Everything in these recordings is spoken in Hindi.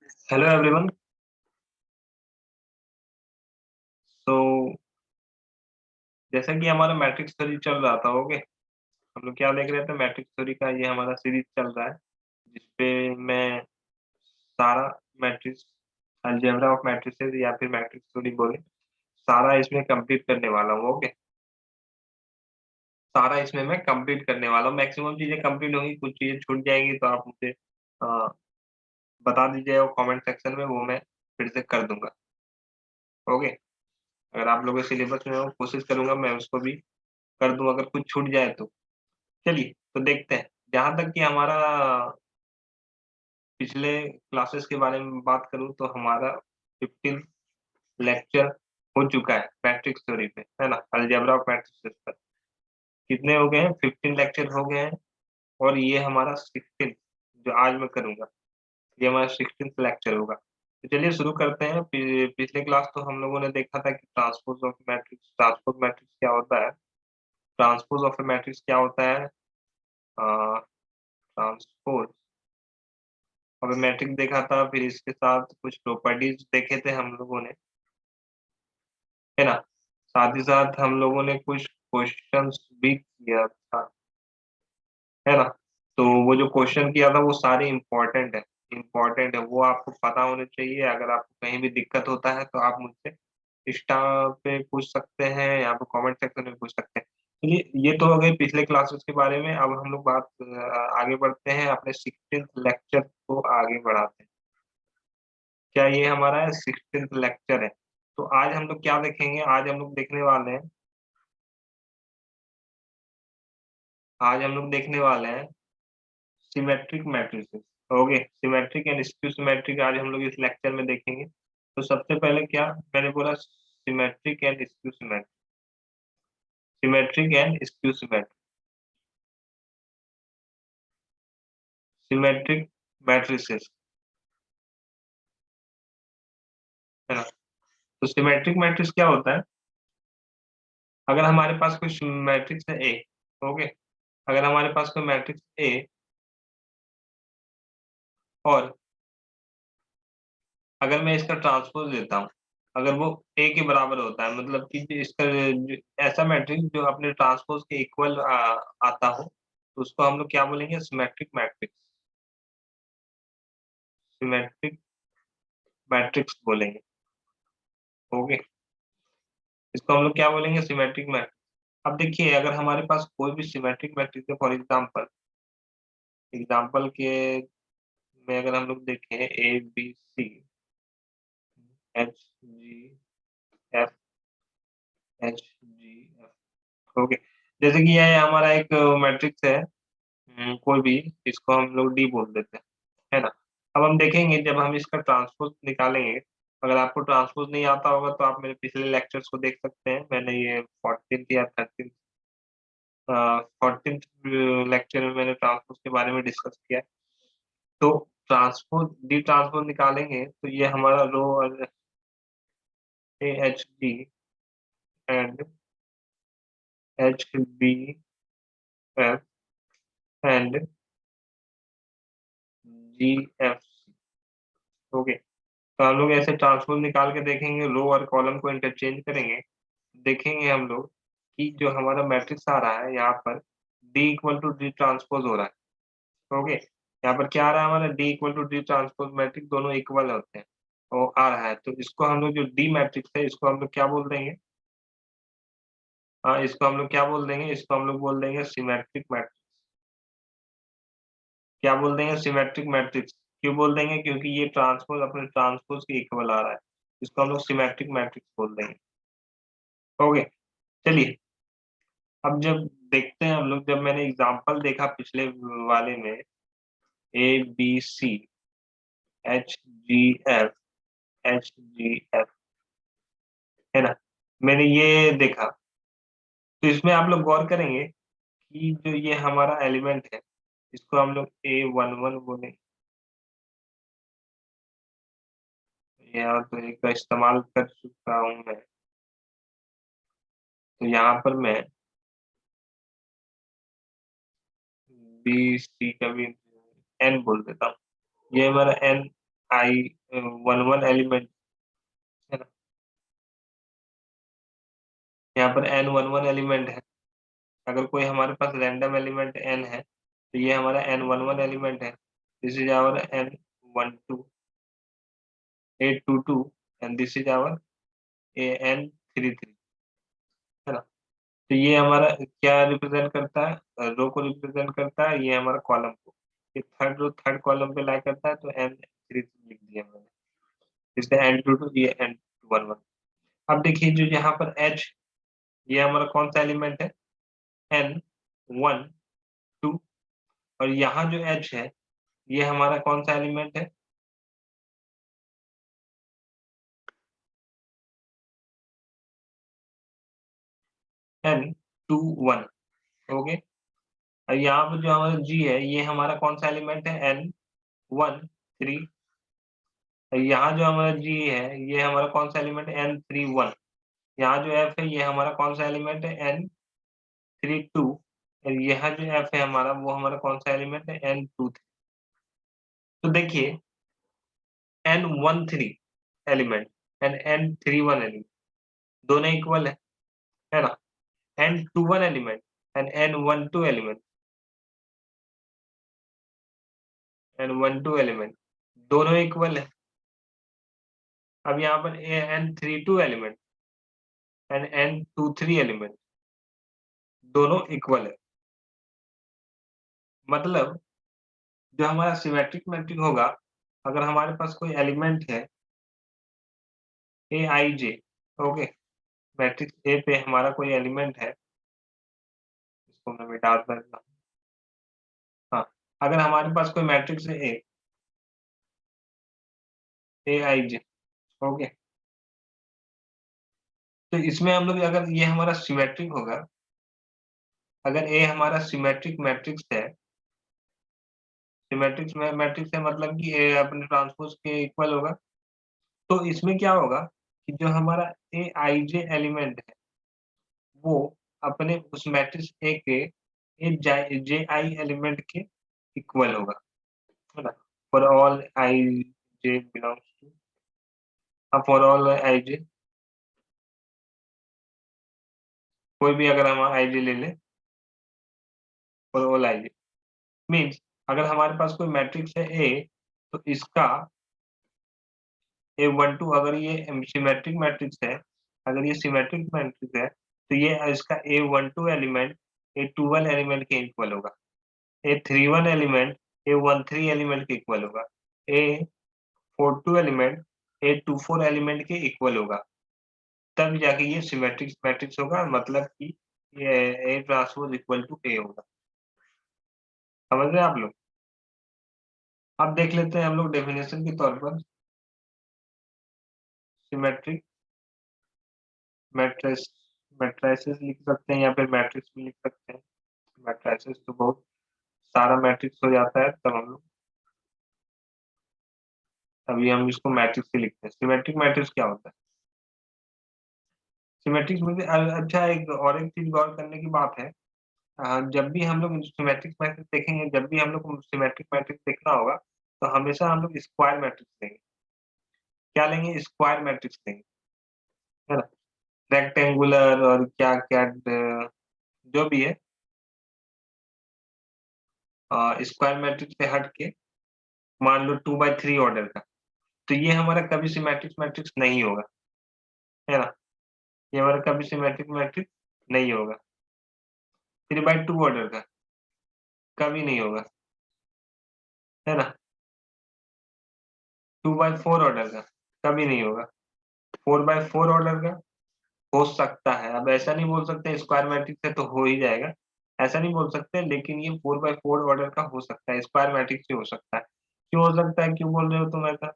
Hello everyone. तो जैसा कि हमारा मैट्रिक्स थ्योरी चल रहा था, ओके, हम लोग क्या देख रहे थे? मैट्रिक्स थ्योरी का ये हमारा सीरीज चल रहा है, जिसपे मैं सारा मैट्रिक्स, अलजेब्रा ऑफ मैट्रिसेस या फिर मैट्रिक्स थ्योरी बोले, सारा इसमें कंप्लीट करने वाला हूँ। ओके, सारा इसमें मैं कंप्लीट करने वाला हूँ। मैक्सिमम चीजें कंप्लीट होंगी, कुछ चीजें छूट जाएंगी, तो आप मुझे बता दीजिए और कमेंट सेक्शन में, वो मैं फिर से कर दूंगा। ओके, अगर आप लोगों के सिलेबस में हो, कोशिश करूंगा मैं उसको भी कर दूं, अगर कुछ छूट जाए तो। चलिए, तो देखते हैं। जहाँ तक कि हमारा पिछले क्लासेस के बारे में बात करूँ, तो हमारा 15 लेक्चर हो चुका है मैट्रिक्स थ्योरी पे, है ना? अलजेब्रा ऑफ मैट्रिसेस पर कितने हो गए हैं? 15 लेक्चर हो गए हैं। और ये हमारा 16 जो आज मैं करूँगा, ये हमारा 16th लेक्चर होगा। तो चलिए शुरू करते हैं। पिछले क्लास तो हम लोगों ने देखा था कि ट्रांसपोज मैट्रिक्स क्या होता है। ट्रांसपोज ऑफ ए मैट्रिक्स क्या होता है? ट्रांसपोज और मैट्रिक्स देखा था, फिर इसके साथ कुछ प्रॉपर्टीज देखे थे हम लोगों ने, है ना? साथ ही साथ हम लोगों ने कुछ क्वेश्चंस भी किया था, है ना? तो वो जो क्वेश्चन किया था वो सारे इम्पोर्टेंट है, वो आपको पता होने चाहिए। अगर आपको कहीं भी दिक्कत होता है तो आप मुझसे इंस्टा पे पूछ सकते हैं, या फिर कमेंट सेक्शन में पूछ सकते हैं। चलिए, ये तो हो गई पिछले क्लासेस के बारे में। अब हम लोग बात आगे बढ़ते हैं, अपने 16th लेक्चर को आगे बढ़ाते हैं। क्या ये हमारा 16th लेक्चर है? तो आज हम लोग क्या देखेंगे? आज हम लोग देखने वाले हैं, आज हम लोग देखने वाले हैं symmetric matrices. Okay, symmetric and skew symmetric आज हम लोग इस लेक्चर में देखेंगे। तो सबसे पहले क्या मैंने बोला? Symmetric and skew symmetric, symmetric and skew symmetric, symmetric matrices, है ना? तो सिमेट्रिक मैट्रिक्स क्या होता है? अगर हमारे पास कोई मैट्रिक्स है ए, ओके, अगर हमारे पास कोई मैट्रिक्स ए और अगर मैं इसका ट्रांसपोज लेता हूँ, अगर वो ए के बराबर होता है, मतलब कि इसका ऐसा मैट्रिक्स जो अपने ट्रांसपोज के इक्वल आता हो, तो उसको हम लोग क्या बोलेंगे? सिमेट्रिक मैट्रिक्स, सिमेट्रिक मैट्रिक्स बोलेंगे। ओके, इसको हम लोग क्या बोलेंगे? Symmetric matrix. अब देखिए, अगर हमारे पास कोई भी सिमेट्रिक मैट्रिक्स है, फॉर एग्जाम्पल, एग्जाम्पल के में अगर हम लोग देखें A B C H G F, H G F, okay, जैसे कि यह हमारा एक मैट्रिक्स है, कोई भी, इसको हम लोग डी बोल देते हैं, है ना? अब हम देखेंगे जब हम इसका ट्रांसपोज निकालेंगे, अगर आपको ट्रांसपोज नहीं आता होगा तो आप मेरे पिछले लेक्चर्स को देख सकते हैं। मैंने ये 14th या 14th लेक्चर में मैंने ट्रांसपोज के बारे में डिस्कस किया है। तो ट्रांसपोज, डी ट्रांसपोज निकालेंगे तो ये हमारा row A H D and H B F and G F, okay. तो हम लोग ऐसे ट्रांसपोज निकाल के देखेंगे, रो और कॉलम को इंटरचेंज करेंगे, देखेंगे हम लोग कि जो हमारा मैट्रिक्स आ रहा है यहाँ पर, D equal to D transpose हो रहा है। ओके, यहाँ पर क्या आ रहा है? हमारा D equal to D transpose, matrix दोनों इक्वल होते हैं और आ रहा है। तो इसको हम लोग, जो डी मैट्रिक्स है, इसको हम लोग क्या बोल देंगे? हाँ, इसको हम लोग क्या बोल देंगे? इसको हम लोग बोल देंगे सिमेट्रिक मैट्रिक्स। क्या बोल देंगे? Symmetric matrix. क्यों बोल देंगे? क्योंकि ये ट्रांसपोज अपने ट्रांसपोज के इक्वल आ रहा है, इसको हम लोग सिमेट्रिक मैट्रिक्स बोल देंगे। ओके, चलिए, अब जब देखते हैं हम लोग, जब मैंने एग्जांपल देखा पिछले वाले में, A B C H G F, H G F, है ना? मैंने ये देखा, तो इसमें आप लोग गौर करेंगे कि जो ये हमारा एलिमेंट है, इसको हम लोग A11 बोले। यहाँ तो एक का इस्तेमाल कर चुका हूँ मैं, तो यहाँ पर मैं बी सी का भी एन बोल देता हूँ। ये हमारा एन आई 1 एलिमेंट है ना, यहाँ पर n11 एलिमेंट है। अगर कोई हमारे पास रैंडम एलिमेंट n है तो ये हमारा n11 एलिमेंट है। This is our n12 822 and this is our n33 है ना। तो ये हमारा क्या रिप्रेजेंट करता है, रो को रिप्रेजेंट करता है, ये हमारा कॉलम को। ये थर्ड रो थर्ड कॉलम पे लाई करता है, तो n33 लिख दिया मैंने, इसलिए n22 ये n11। अब देखिए जो यहाँ पर h, ये हमारा कौन सा एलिमेंट है, n12, और यहाँ जो h है ये हमारा कौन सा एलिमेंट है, n21। ओके, और यहाँ पर जो हमारा g है ये हमारा कौन सा एलिमेंट है, n13। और यहाँ जो हमारा g है ये हमारा कौन सा एलिमेंट है, n31। यहाँ जो f है ये हमारा कौन सा एलिमेंट है, n32। और यहाँ जो f है हमारा वो हमारा कौन सा एलिमेंट है, n23। तो देखिए n13 element and n31 element दोनों इक्वल है ना। n21 element and n12 element, n12 element दोनों इक्वल है। अब यहाँ पर n32 element and n23 element दोनों इक्वल है। मतलब जो हमारा सिमेट्रिक मैट्रिक्स होगा, अगर हमारे पास कोई एलिमेंट है ए आई जे, ओके, मैट्रिक्स ए पे हमारा कोई एलिमेंट है, इसको मैं मिटा देता हूँ। हाँ, अगर हमारे पास कोई मैट्रिक्स है ए आई जे, ओके, तो इसमें हम लोग अगर ये हमारा सिमेट्रिक होगा, अगर ए हमारा सिमेट्रिक मैट्रिक्स है, सिमेट्रिक्स में मैट्रिक्स है मतलब कि ए अपने ट्रांसपोज के इक्वल होगा, तो इसमें क्या होगा कि जो हमारा ए आई जे एलिमेंट है वो अपने उस मैट्रिक्स ए के ए जे आई एलिमेंट के इक्वल होगा, है ना। For all I J belongs to, for all I J, कोई भी अगर हम आई जे ले लें, for all I J means अगर हमारे पास कोई मैट्रिक्स है ए, तो इसका A12 अगर ये सिमेट्रिक मैट्रिक्स है, अगर ये सिमेट्रिक मैट्रिक्स है तो ये इसका A12 एलिमेंट A21 एलिमेंट के इक्वल होगा, A31 एलिमेंट A13 एलिमेंट के इक्वल होगा, A42 एलिमेंट A24 एलिमेंट के इक्वल होगा। तब जाके ये सिमेट्रिक मैट्रिक्स होगा, मतलब कि ये A transpose equal to A होगा। समझ रहे हैं आप लोग। अब देख लेते हैं हम लोग डेफिनेशन के तौर पर सिमेट्रिक मैट्रिक्स, मैट्रिसेस लिख सकते हैं या फिर मैट्रिक्स भी लिख सकते हैं। मैट्रिसेस तो बहुत सारा मैट्रिक्स हो जाता है, तब हम लोग अभी हम इसको मैट्रिक्स से लिखते हैं। सिमेट्रिक मैट्रिक्स क्या होता है, सिमेट्रिक्स में अच्छा एक चीज गौर करने की बात है, जब भी हम लोग सिमेट्रिक मैट्रिक्स देखेंगे, जब भी हम लोग को सिमेट्रिक मैट्रिक्स देखना होगा तो हमेशा हम लोग स्क्वायर मैट्रिक्स लेंगे। क्या लेंगे, स्क्वायर मैट्रिक्स लेंगे, है ना। रेक्टेंगुलर और क्या क्या जो भी है, स्क्वायर मैट्रिक्स से हट के मान लो 2/3 ऑर्डर का, तो ये हमारा कभी सिमेट्रिक मैट्रिक्स नहीं होगा, है ना। ये हमारा कभी सिमेट्रिक मैट्रिक्स नहीं होगा। 3/2 ऑर्डर का कभी नहीं होगा, है ना। 2/4 ऑर्डर का कभी नहीं होगा। 4/4 ऑर्डर का हो सकता है, अब ऐसा नहीं बोल सकते स्क्वायर मैट्रिक्स है तो हो ही जाएगा, ऐसा नहीं बोल सकते, लेकिन ये 4/4 ऑर्डर का हो सकता है, स्क्वायर मैट्रिक्स से हो सकता है। क्यों हो सकता है, क्यों बोल रहे हो तुम ऐसा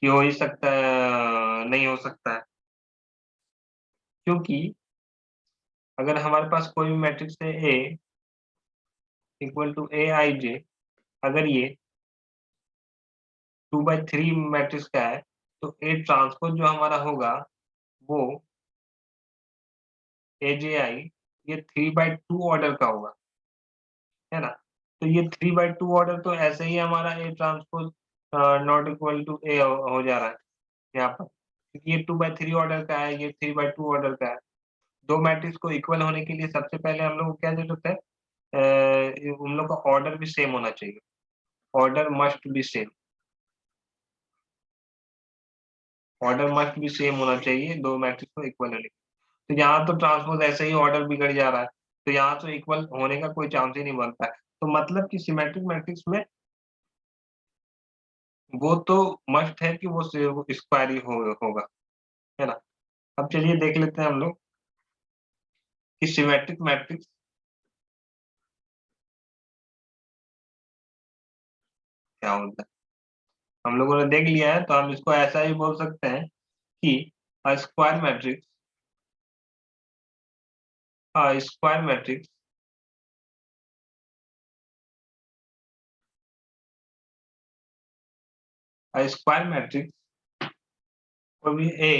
कि हो ही सकता है, नहीं हो सकता है? क्योंकि अगर हमारे पास कोई भी मैट्रिक्स है ए इक्वल टू ए आई जे, अगर ये 2/3 मैट्रिक्स का है, तो ए ट्रांसपोज जो हमारा होगा वो ए जे आई, ये 3/2 ऑर्डर का होगा, है ना। तो ये 3/2 ऑर्डर तो ऐसे ही हमारा A transpose not equal to A हो जा रहा है यहाँ पर, क्योंकि ये 2/3 ऑर्डर का है, ये 3/2 ऑर्डर का है। दो मैट्रिक्स को इक्वल होने के लिए सबसे पहले हम लोग को क्या जरूरत है, उन लोग का ऑर्डर भी सेम होना चाहिए। Order must be same, order must भी सेम होना चाहिए दो मैट्रिक्स को इक्वल होने के। तो यहाँ तो ट्रांसपोज ऐसे ही ऑर्डर बिगड़ जा रहा है, तो यहाँ तो इक्वल होने का कोई चांस ही नहीं बनता है। तो मतलब कि सिमेट्रिक मैट्रिक्स में वो तो मस्ट है कि वो स्क्वायर ही होगा, है ना। अब चलिए देख लेते हैं हम लोग कि सिमेट्रिक मैट्रिक्स क्या होता है। हम लोगों ने देख लिया है, तो हम इसको ऐसा ही बोल सकते हैं कि a square matrix a square matrix a square matrix will be a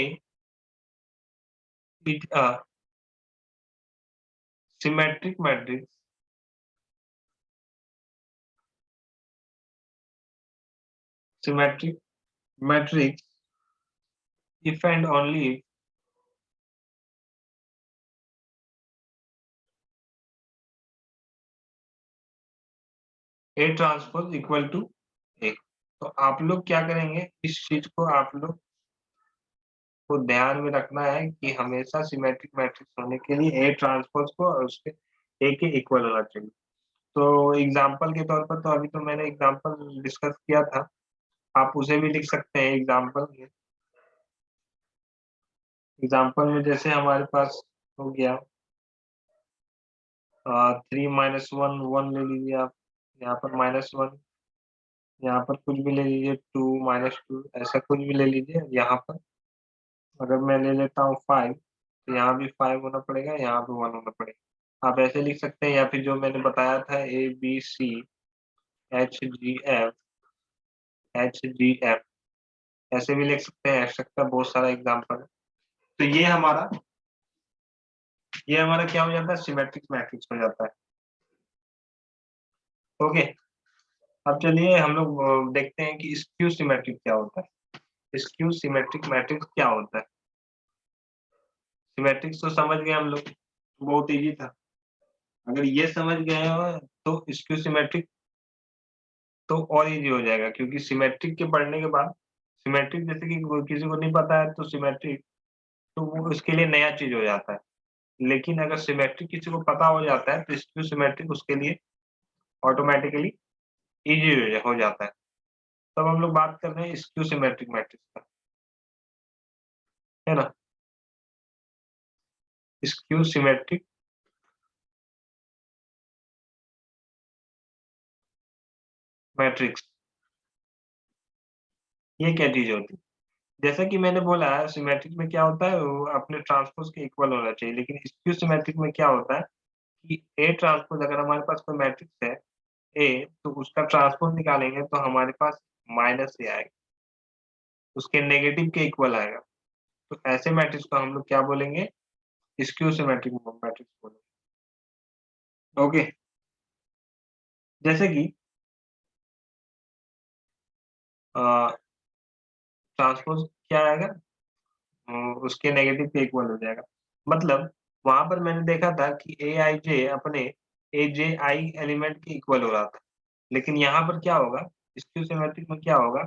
symmetric matrix symmetric matrix if and only if A transpose equal to A। तो आप लोग क्या करेंगे, इस चीज को आप लोग को ध्यान में रखना है कि हमेशा सिमेट्रिक मैट्रिक्स होने के लिए ए ट्रांसपोज को और उसके ए के इक्वल होना चाहिए। तो एग्जांपल के तौर पर, तो अभी तो मैंने एग्जांपल डिस्कस किया था, आप उसे भी लिख सकते हैं एग्जांपल में। एग्जांपल में जैसे हमारे पास हो गया 3 - 1 1 ले लीजिए आप, यहाँ पर -1, यहाँ पर कुछ भी ले लीजिए 2 -2, ऐसा कुछ भी ले लीजिए। यहाँ पर अगर मैं ले लेता हूँ 5, तो यहाँ भी 5 होना पड़ेगा, यहाँ भी 1 होना पड़ेगा। आप ऐसे लिख सकते हैं, या फिर जो मैंने बताया था ABCHGF HGF, ऐसे भी लिख सकते हैं। ऐसा का बहुत सारा एग्जांपल है। तो ये हमारा क्या हो जाता है, सिमेट्रिक मैट्रिक्स हो जाता है। ओके, अब चलिए हम लोग देखते हैं कि स्क्यू सिमेट्रिक क्या होता है। स्क्यू सिमेट्रिक मैट्रिक्स क्या होता है। सिमेट्रिक्स तो समझ गए हम लोग, बहुत इजी था। अगर ये समझ गए हो तो स्क्यू सिमेट्रिक तो और इजी हो जाएगा, क्योंकि सिमेट्रिक के पढ़ने के बाद, सिमेट्रिक जैसे कि किसी को नहीं पता है तो सिमेट्रिक, तो वो उसके लिए नया चीज हो जाता है। लेकिन अगर सिमेट्रिक किसी को पता हो जाता है तो स्क्यू सिमेट्रिक उसके लिए ऑटोमेटिकली इजी हो जाता है। तब हम लोग बात कर रहे हैं स्क्यू सिमेट्रिक मैट्रिक्स का, है ना। स्क्यू सिमेट्रिक मैट्रिक्स, ये क्या चीज होती है। जैसा कि मैंने बोला है, सिमेट्रिक में क्या होता है, वो अपने ट्रांसपोज के इक्वल होना चाहिए। लेकिन स्क्यू सिमेट्रिक में क्या होता है कि ए ट्रांसपोज, अगर हमारे पास कोई मैट्रिक्स है ए, तो उसका ट्रांसपोज निकालेंगे तो हमारे पास -a आएगा, उसके नेगेटिव के इक्वल आएगा। तो ऐसे मैट्रिक्स को हम लोग क्या बोलेंगे, स्क्यू सिमेट्रिक मैट्रिक्स बोलेंगे। ओके, जैसे कि ट्रांसपोज क्या आएगा, उसके नेगेटिव के इक्वल हो जाएगा। मतलब वहां पर मैंने देखा था कि ए आई जे अपने ए जे आई एलिमेंट के इक्वल हो रहा था। लेकिन यहाँ पर क्या होगा, स्क्यू सिमेट्रिक में क्या होगा,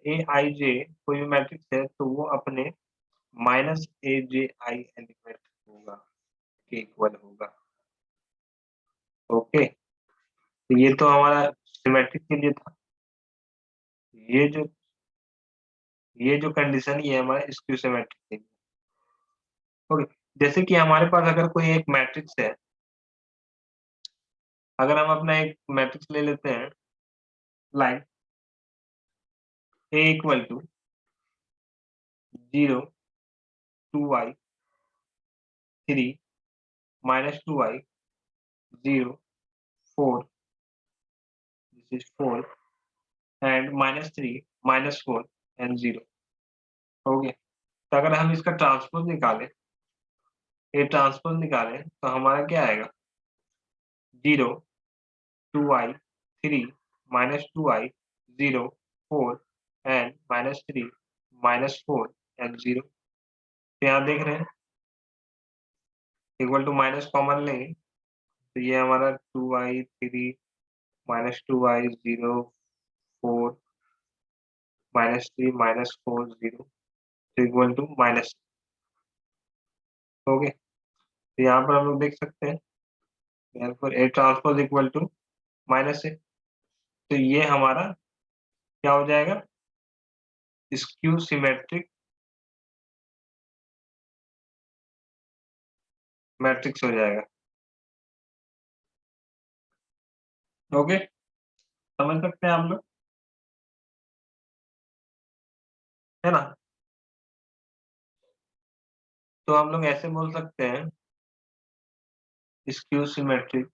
ए आई जे कोई भी मैट्रिक्स है तो वो अपने -AJI एलिमेंट होगा के इक्वल होगा। ओके, तो ये तो हमारा सिमेट्रिक के लिए था। ये जो ये जो कंडीशन, ये हमारा स्क्यू सिमेट्रिक के लिए। ओके, जैसे कि हमारे पास अगर कोई एक मैट्रिक्स है, अगर हम अपना एक मैट्रिक्स ले लेते हैं, like A equal to 0 2y 3 -2y 0 4, this is 4, and -3 -4 and 0। Okay, तो अगर हम इसका ट्रांसपोज निकालें, ये ट्रांसपोज निकालें तो हमारा क्या आएगा, 0 2y 3 -2y 0 4 एंड -3 -4 एंड 0। तो यहाँ देख रहे हैं इक्वल टू माइनस कॉमन लेंगे तो ये हमारा 2i3 -2i 0 4 -3 -4 0 equal to minus. Okay, तो यहाँ पर हम लोग देख सकते हैं therefore A transpose equal to -A। तो ये हमारा क्या हो जाएगा, स्क्यू सिमेट्रिक मैट्रिक्स हो जाएगा। ओके, समझ सकते हैं आप लोग, है ना। तो हम लोग ऐसे बोल सकते हैं स्क्यू सिमेट्रिक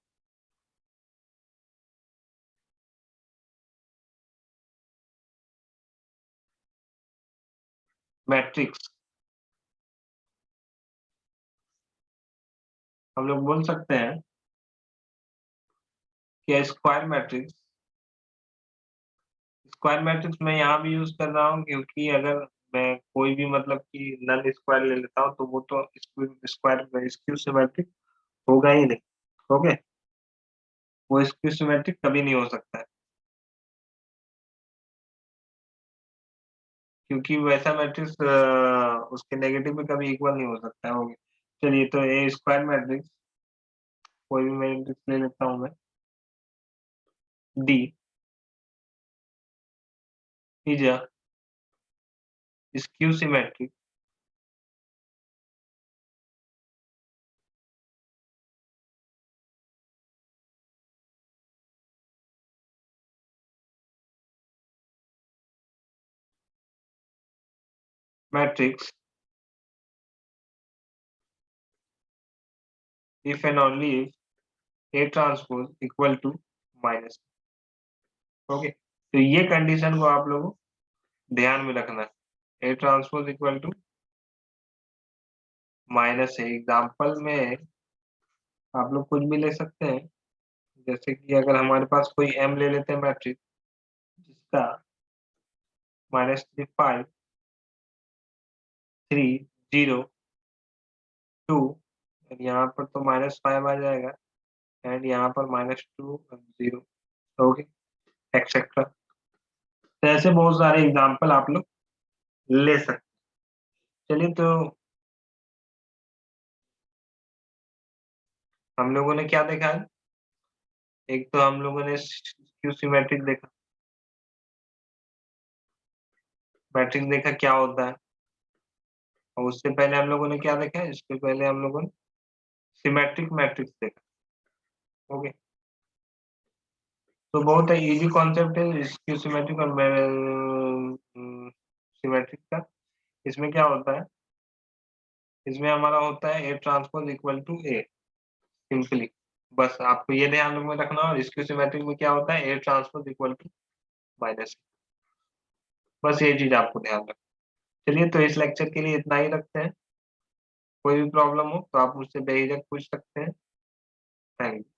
मैट्रिक्स, हम लोग बोल सकते हैं कि स्क्वायर मैट्रिक्स मैं यहाँ भी यूज कर रहा हूँ क्योंकि अगर मैं कोई भी मतलब कि नल स्क्वायर ले लेता हूँ तो वो तो स्क्वायर स्क्यू सिमेट्रिक होगा ही नहीं। ओके, वो स्क्यू सिमेट्रिक कभी नहीं हो सकता है क्योंकि वैसा मैट्रिक्स उसके नेगेटिव में कभी इक्वल नहीं हो सकता है। ओके, चलिए तो ए स्क्वायर मैट्रिक्स कोई भी मैट्रिक्स ले लेता हूँ मैं, D is a skew symmetric matrix if and only if A transpose equal to minus. Okay, तो ये कंडीशन को आप लोगों को ध्यान में रखना है। A transpose equal to minus है। एग्जाम्पल में आप लोग कुछ भी ले सकते हैं, जैसे कि अगर हमारे पास कोई एम ले लेते हैं मैट्रिक्स जिसका -3 5 3 0 2, यहाँ पर तो -5 आ जाएगा एंड यहाँ पर -2 0। Okay, etcetera. तो ऐसे बहुत सारे एग्जाम्पल आप लोग ले सकते। चलिए तो हम लोगों ने क्या देखा है, एक तो हम लोगों ने स्क्यू सिमेट्रिक देखा, मैट्रिक्स देखा क्या होता है, और उससे पहले हम लोगों ने क्या देखा है, इससे पहले हम लोगों ने सिमेट्रिक मैट्रिक्स देखा। ओके, तो बहुत है इजी कॉन्सेप्ट है स्क्यू सिमेट्रिक और सिमेट्रिक का। इसमें क्या होता है, इसमें हमारा होता है A transpose equal to A, simply. बस आपको ये ध्यान में रखना, और स्क्यू सिमेट्रिक में क्या होता है, A transpose equal to minus. बस ये चीज आपको ध्यान रखना। चलिए तो इस लेक्चर के लिए इतना ही रखते हैं। कोई भी प्रॉब्लम हो तो आप मुझसे बेझिझक पूछ सकते हैं। Thank you.